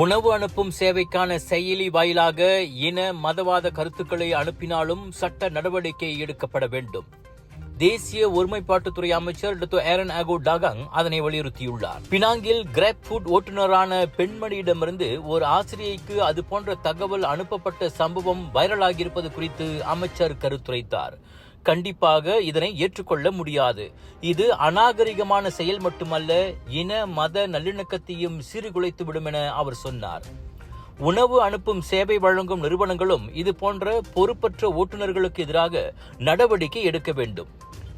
உணவு அனுப்பும் சேவைக்கான செயலி வாயிலாக இன மதவாத கருத்துக்களை அனுப்பினாலும் சட்ட நடவடிக்கை எடுக்கப்பட வேண்டும். தேசிய ஒருமைப்பாட்டுத்துறை அமைச்சர் டாக்டர் ஏரன் ஆகோ டாகாங் அதனை வலியுறுத்தியுள்ளார். பினாங்கில் கிராப் ஃபுட் ஓட்டுநரான பெண்மணியிடமிருந்து ஒரு ஆசிரியைக்கு அது போன்ற தகவல் அனுப்பப்பட்ட சம்பவம் வைரலாகியிருப்பது குறித்து அமைச்சர் கருத்துரைத்தார். கண்டிப்பாக இதனை ஏற்றுக்கொள்ள முடியாது. இது அநாகரிகமான செயல் மட்டுமல்ல, இன மத நல்லிணக்கத்தையும் சீர்குலைத்துவிடும் என அவர் சொன்னார். உணவு அனுப்பும் சேவை வழங்கும் நிறுவனங்களும் இது போன்ற பொறுப்பற்ற ஓட்டுநர்களுக்கு எதிராக நடவடிக்கை எடுக்க வேண்டும்.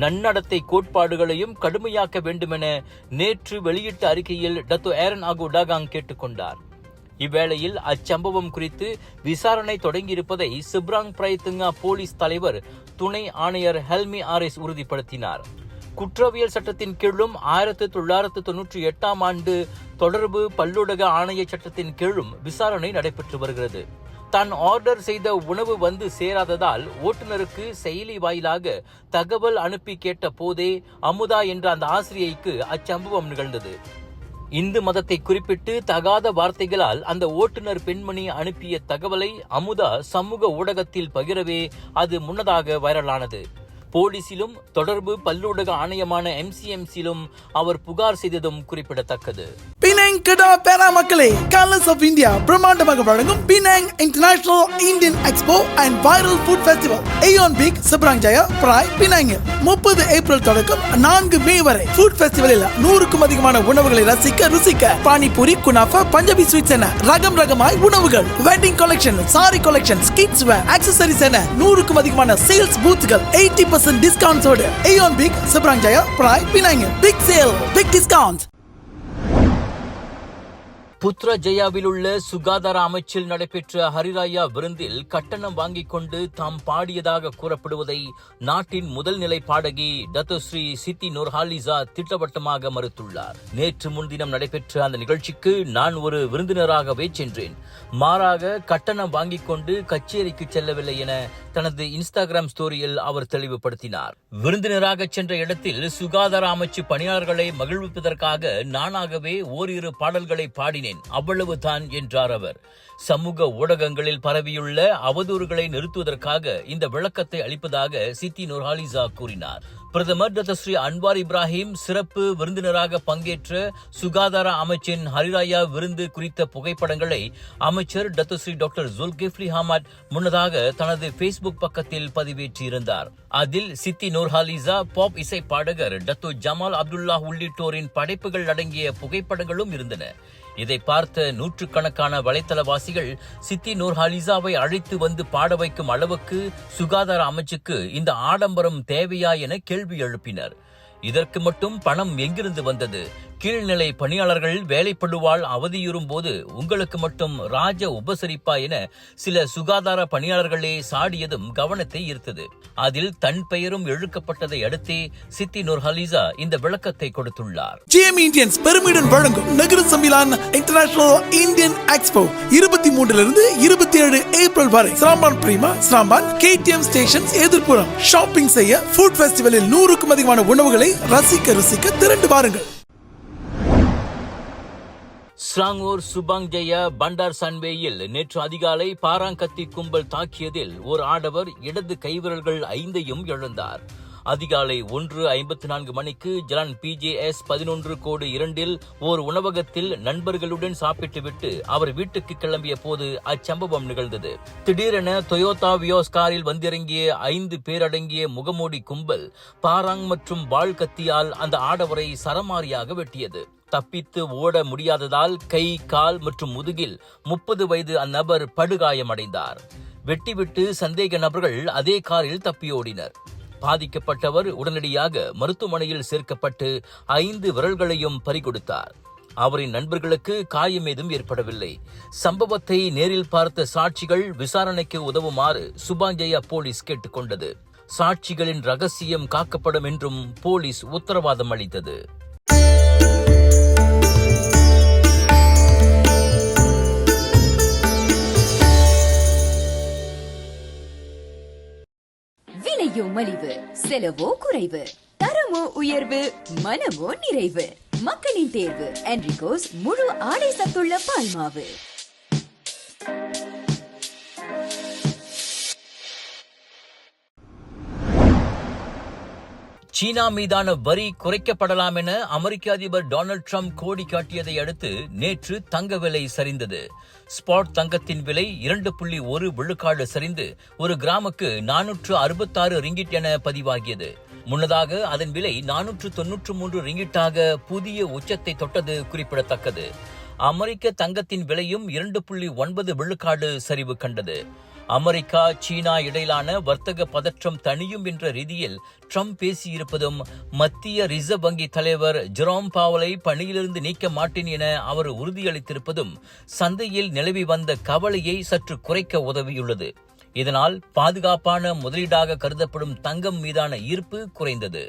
நன்னடத்தை கோட்பாடுகளையும் கடுமையாக்க வேண்டும் என நேற்று வெளியிட்ட அறிக்கையில் டாக்டர் ஏரன் ஆகோ டாகாங் கேட்டுக்கொண்டார். இவ்வேளையில் அச்சம்பவம் குறித்து விசாரணை தொடங்கியிருப்பதை சிப்ராங் பிரைத்துங்கா போலீஸ் தலைவர் துணை ஆணையர் ஹெல்மி ஆரிஸ் உறுதிப்படுத்தினார். குற்றவியல் சட்டத்தின் கீழும் 1998 ஆண்டு தொடர்பு பல்லூடக ஆணைய சட்டத்தின் கீழும் விசாரணை நடைபெற்று வருகிறது. தான் ஆர்டர் செய்த உணவு வந்து சேராததால் ஓட்டுநருக்கு செயலி வாயிலாக தகவல் அனுப்பி கேட்ட போதே அமுதா என்ற அந்த ஆசிரியைக்கு அச்சம்பவம் நிகழ்ந்தது. இந்து மதத்தை குறிப்பிட்டு தகாத வார்த்தைகளால் அந்த ஓட்டுநர் பெண்மணி அனுப்பிய தகவலை அமுதா சமூக ஊடகத்தில் பகிரவே அது முன்னதாக வைரலானது. போலீசிலும் தொடர்பு பல்லூடக ஆணையமான MCMCயிலும் அவர் புகார் செய்ததும் குறிப்பிடத்தக்கது. பினாங் கடா பேரா மக்களே, கலர்ஸ் ஆஃப் இந்தியா பிரம்மாண்டமாக வழங்கும் Penang international Indian expo and viral food festival AEON big Seberang Jaya Perai Penang 30 April தொடக்கம் 4 மே வரை ஃபுட் ஃபெஸ்டிவலில் 100க்கும் அதிகமான உணவுகளை ருசிக்க பானிபூரி, குனாஃபா, பஞ்சாபி ஸ்வீட்ஸ் என ரகமாய் உணவுகள், wedding collection, sari collection, kids wear, accessories என 100க்கும் அதிகமான சேல்ஸ் பூத்கள் 80% discounts ஓடு AEON big Seberang Jaya Perai Penang big sale big discount. புத்ரா ஜெயாவில் உள்ள சுகாதார அமைச்சில் நடைபெற்ற ஹரிராயா விருந்தில் கட்டணம் வாங்கிக் கொண்டு தாம் பாடியதாக கூறப்படுவதை நாட்டின் முதல் நிலை பாடகி டாக்டர் ஸ்ரீ சித்தி நூர்ஹாலிசா திட்டவட்டமாக மறுத்துள்ளார். நேற்று முன்தினம் நடைபெற்ற அந்த நிகழ்ச்சிக்கு நான் ஒரு விருந்தினராகவே சென்றேன். மாறாக கட்டணம் வாங்கிக் கொண்டு கச்சேரிக்கு செல்லவில்லை என தனது இன்ஸ்டாகிராம் ஸ்டோரியில் அவர் தெளிவுபடுத்தினார். விருந்தினராக சென்ற இடத்தில் சுகாதார அமைச்சு பணியாளர்களை மகிழ்விப்பதற்காக நானாகவே ஓரிரு பாடல்களை பாடினேன், அவ்வளவுதான் என்றார் அவர். சமூக ஊடகங்களில் பரவியுள்ள அவதூறுகளை நிறுத்துவதற்காக இந்த விளக்கத்தை அளிப்பதாக சித்தி நூர்ஹாலிசா கூறினார். பிரதமர் டாக்டர் ஸ்ரீ அன்வார் இப்ராஹிம் சிறப்பு விருந்தினராக பங்கேற்ற சுகாதார அமைச்சின் ஹரிராயா விருந்து குறித்த புகைப்படங்களை அமைச்சர் doctor Sri doctor Zulkifli Hamad முன்னதாக தனது Facebook பக்கத்தில் பதிவேற்றியிருந்தார். அதில் சித்தி நூர்ஹாலிசா, பாப் இசை பாடகர் டாக்டர் ஜமால் அப்துல்லா உள்ளிட்டோரின் படைப்புகள் அடங்கிய புகைப்படங்களும் இருந்தன. இதை பார்த்த நூற்றுக்கணக்கான வலைத்தளவாசிகள் சித்தி நூர்ஹாலிசாவை அழைத்து வந்து பாட வைக்கும் அளவுக்கு சுகாதார அமைச்சுக்கு இந்த ஆடம்பரம் தேவையா என கேள்வி எழுப்பினர். இதற்கு மட்டும் பணம் எங்கிருந்து வந்தது? கீழ்நிலை பணியாளர்கள் வேலைப்படுவால் அவதியுறும் போது உங்களுக்கு மட்டும் ராஜ உபசரிப்பா என சில சுகாதார பணியாளர்களே சாடியதும் கவனத்தை ஈர்த்தது. அதில் தன் பெயரும் இழுக்கப்பட்டதை அடுத்தே சித்தி நூர்ஹாலிசா இந்த விளக்கத்தை கொடுத்துள்ளார். GM இந்தியன்ஸ் பெருமையுடன் வழங்கும் Negeri Sembilan international Indian expo 23 27 April வரை Seremban Prima, Seremban KTM stations எதிர்ப்புறம். ஷாப்பிங் செய்ய ஃபுட் ஃபெஸ்டிவலில் 100க்கும் அதிகமான உணவுகளை ருசிக்க திரண்டு வாருங்கள். ஸ்ராங்கூர் சுபாங் ஜெயா பண்டார் சன்வேயில் நேற்று அதிகாலை பாராங்கத்தி கும்பல் தாக்கியதில் ஒரு ஆடவர் இடது கைவிரல்கள் 5ஐயும் இழந்தார். அதிகாலை 1:54 மணிக்கு ஜலான் PJS 11/2 ஓர் உணவகத்தில் நண்பர்களுடன் சாப்பிட்டுவிட்டு அவர் வீட்டுக்கு கிளம்பிய போது அச்சம்பவம் நிகழ்ந்தது. திடீரென டொயோட்டா வியோஸ் காரில் வந்திறங்கிய 5 பேர் அடங்கிய முகமூடி கும்பல் பாராங் மற்றும் வாள் கத்தியால் அந்த ஆடவரை சரமாரியாக வெட்டியது. தப்பித்து ஓட முடியாததால் கை, கால் மற்றும் முதுகில் 30 வயது அந்நபர் படுகாயமடைந்தார். வெட்டிவிட்டு சந்தேக நபர்கள் அதே காரில் தப்பியோடினர். பாதிக்கப்பட்டவர் உடனடியாக மருத்துவமனையில் சேர்க்கப்பட்டு 5 விரல்களையும் பறிகொடுத்தார். அவரின் நண்பர்களுக்கு காயம் ஏதும் ஏற்படவில்லை. சம்பவத்தை நேரில் பார்த்த சாட்சிகள் விசாரணைக்கு உதவுமாறு சுபாங் ஜெயா போலீஸ் கேட்டுக்கொண்டது. சாட்சிகளின் ரகசியம் காக்கப்படும் என்றும் போலீஸ் உத்தரவாதம் அளித்தது. விலையோ மலிவு, செலவோ குறைவு, தரமோ உயர்வு, மனமோ நிறைவு. மக்களின் தேர்வு என்ரிகோஸ் முழு ஆடை சத்துள்ள பால்மாவு. சீனா மீதான வரி குறைக்கப்படலாம் என அமெரிக்க அதிபர் டொனால்ட் ட்ரம்ப் கோடி காட்டியதை அடுத்து நேற்று தங்க விலை சரிந்தது. ஸ்பாட் தங்கத்தின் விலை 2.1 விழுக்காடு சரிந்து ஒரு கிராமுக்கு 466 ரிங்கிட் என பதிவாகியது. முன்னதாக அதன் விலை 493 ரிங்கிட்டாக புதிய உச்சத்தை தொட்டது குறிப்பிடத்தக்கது. அமெரிக்க தங்கத்தின் விலையும் 2.9 விழுக்காடு சரிவு கண்டது. அமெரிக்கா சீனா இடையிலான வர்த்தக பதற்றம் தணியும் என்ற ரீதியில் ட்ரம்ப் பேசியிருப்பதும் மத்திய ரிசர்வ் வங்கி தலைவர் ஜெரோம் பாவலை பணியிலிருந்து நீக்க மாட்டேன் என அவர் உறுதியளித்திருப்பதும் சந்தையில் நிலவி வந்த கவலையை சற்று குறைக்க உதவியுள்ளது. இதனால் பாதுகாப்பான முதலீடாக கருதப்படும் தங்கம் மீதான ஈர்ப்பு குறைந்தது.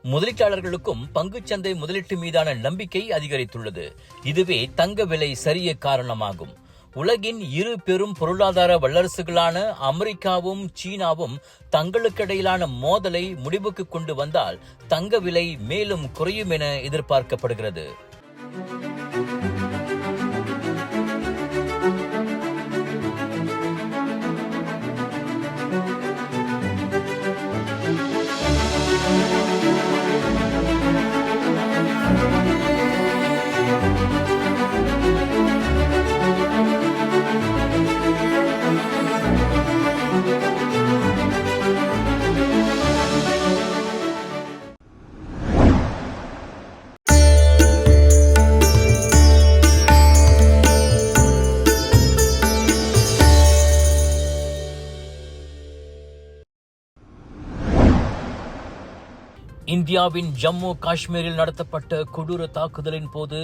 முதலீட்டாளர்களுக்கும் பங்குச்சந்தை முதலீட்டு மீதான நம்பிக்கை அதிகரித்துள்ளது. இதுவே தங்க விலை சரிய காரணமாகும். உலகின் இரு பெரும் பொருளாதார வல்லரசுகளான அமெரிக்காவும் சீனாவும் தங்களுக்கிடையிலான மோதலை முடிவுக்கு கொண்டு வந்தால் தங்க விலை மேலும் குறையும் என எதிர்பார்க்கப்படுகிறது. இந்தியாவின் ஜம்மு காஷ்மீரில் நடத்தப்பட்ட கொடூர தாக்குதலின் போது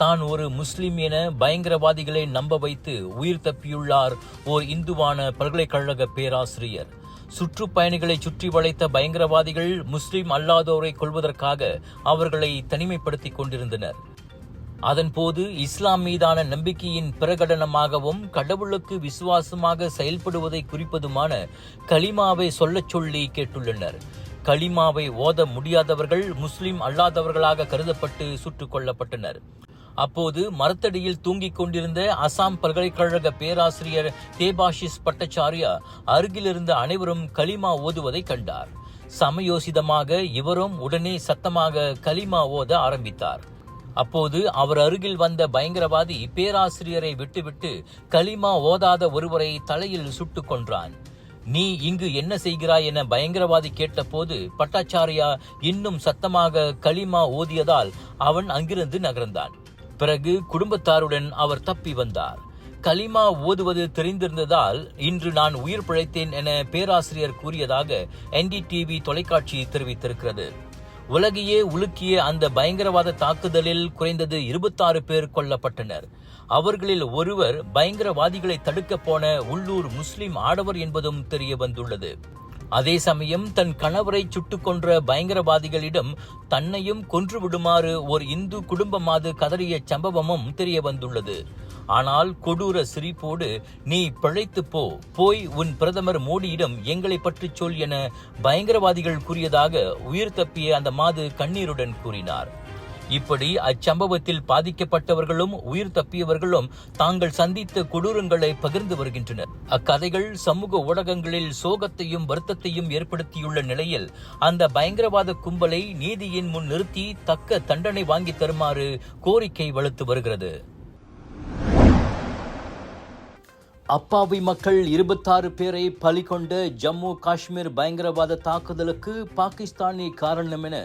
தான் ஒரு முஸ்லிம் என பயங்கரவாதிகளை நம்ப வைத்து உயிர் தப்பியுள்ளார் ஓர் இந்துவான பல்கலைக்கழக பேராசிரியர். சுற்றுப்பயணிகளை சுற்றி வளைத்த பயங்கரவாதிகள் முஸ்லிம் அல்லாதோரை கொல்வதற்காக அவர்களை தனிமைப்படுத்திக் கொண்டிருந்தனர். அதன்போது இஸ்லாம் மீதான நம்பிக்கையின் பிரகடனமாகவும் கடவுளுக்கு விசுவாசமாக செயல்படுவதை குறிப்பதுமான கலிமாவை சொல்லச் சொல்லி கேட்டுள்ளனர். கலிமாவை ஓத முடியாதவர்கள் முஸ்லிம் அல்லாதவர்களாக கருதப்பட்டு சுட்டுக் கொல்லப்பட்டனர். அப்போது மரத்தடியில் தூங்கிக் கொண்டிருந்த அசாம் பல்கலைக்கழக பேராசிரியர் தேபாஷிஸ் பட்டாச்சாரியா அருகிலிருந்த அனைவரும் கலிமா ஓதுவதை கண்டார். சமயோசிதமாக இவரும் உடனே சத்தமாக கலிமா ஓத ஆரம்பித்தார். அப்போது அவர் அருகில் வந்த பயங்கரவாதி பேராசிரியரை விட்டுவிட்டு கலிமா ஓதாத ஒருவரை தலையில் சுட்டுக் கொன்றான். நீ இங்கு என்ன செய்கிறாய் என பயங்கரவாதி கேட்டபோது பட்டாச்சாரியா இன்னும் சத்தமாக கலிமா ஓதியதால் அவன் அங்கிருந்து நகர்ந்தான். பிறகு குடும்பத்தாருடன் அவர் தப்பி வந்தார். கலிமா ஓதுவது தெரிந்திருந்ததால் இன்று நான் உயிர் பிழைத்தேன் என பேராசிரியர் கூறியதாக NDTV தொலைக்காட்சி தெரிவித்திருக்கிறது. உலகையே உலுக்கிய அந்த பயங்கரவாத தாக்குதலில் குறைந்தது 26 பேர் கொல்லப்பட்டனர். அவர்களில் ஒருவர் பயங்கரவாதிகளை தடுக்க போன உள்ளூர் முஸ்லிம் ஆடவர் என்பதும் தெரிய வந்துள்ளது. அதே சமயம் தன் கணவரை சுட்டுக் கொன்ற பயங்கரவாதிகளிடம் தன்னையும் கொன்று விடுமாறு ஒரு இந்து குடும்பமாது கதறிய சம்பவமும் தெரிய வந்துள்ளது. ஆனால் கொடூர சிரிப்போடு நீ பிழைத்து போய் உன் பிரதமர் மோடியிடம் எங்களை பற்றி சொல் என பயங்கரவாதிகள் கூறியதாக உயிர் தப்பிய அந்த மாது கண்ணீருடன் கூறினார். இப்படி அச்சம்பவத்தில் பாதிக்கப்பட்டவர்களும் உயிர் தப்பியவர்களும் தாங்கள் சந்தித்த கொடூரங்களை பகிர்ந்து வருகின்றனர். அக்கதைகள் சமூக ஊடகங்களில் சோகத்தையும் வருத்தத்தையும் ஏற்படுத்தியுள்ள நிலையில் அந்த பயங்கரவாத கும்பலை நீதியின் முன் நிறுத்தி தக்க தண்டனை வாங்கி தருமாறு கோரிக்கை வலுத்து வருகிறது. அப்பாவி மக்கள் 26 பேரை பலி கொண்ட ஜம்மு காஷ்மீர் பயங்கரவாத தாக்குதலுக்கு பாகிஸ்தானே காரணம் என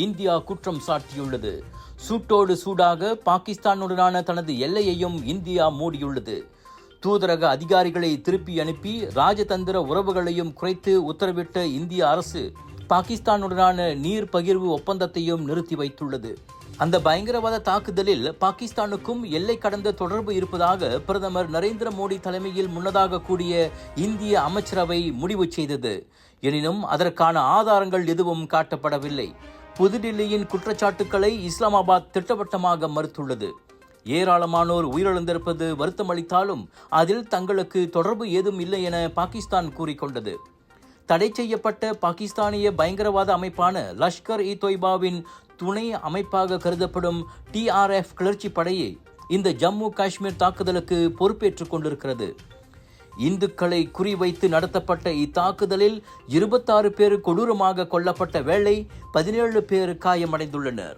இந்தியா குற்றம் சாட்டியுள்ளது. சூட்டோடு சூடாக பாகிஸ்தானுடனான தனது எல்லையையும் இந்தியா மூடியுள்ளது. தூதரக அதிகாரிகளை திருப்பி அனுப்பி ராஜதந்திர உறவுகளையும் குறைத்து உத்தரவிட்ட இந்திய அரசு பாகிஸ்தானுடனான நீர் பகிர்வு ஒப்பந்தத்தையும் நிறுத்தி வைத்துள்ளது. அந்த பயங்கரவாத தாக்குதலில் பாகிஸ்தானுக்கும் எல்லை கடந்த தொடர்பு இருப்பதாக பிரதமர் நரேந்திர மோடி தலைமையில் முன்னதாக கூடிய இந்திய அமைச்சரவை முடிவு செய்தது. எனினும் அதற்கான ஆதாரங்கள் எதுவும் காட்டப்படவில்லை. புதுடில்லியின் குற்றச்சாட்டுக்களை இஸ்லாமாபாத் திட்டவட்டமாக மறுத்துள்ளது. ஏராளமானோர் உயிரிழந்திருப்பது வருத்தமளித்தாலும் அதில் தங்களுக்கு தொடர்பு ஏதும் இல்லை என பாகிஸ்தான் கூறிக்கொண்டது. தடை செய்யப்பட்ட பாகிஸ்தானிய பயங்கரவாத அமைப்பான லஷ்கர்-இ-தொய்பாவின் துணை அமைப்பாக கருதப்படும் TRF கிளர்ச்சி படையை இந்த ஜம்மு காஷ்மீர் தாக்குதலுக்கு பொறுப்பேற்றுக் கொண்டிருக்கிறது. இந்துக்களை குறிவைத்து நடத்தப்பட்ட இத்தாக்குதலில் 26 பேர் கொடூரமாக கொல்லப்பட்ட வேளை 17 பேர் காயமடைந்துள்ளனர்.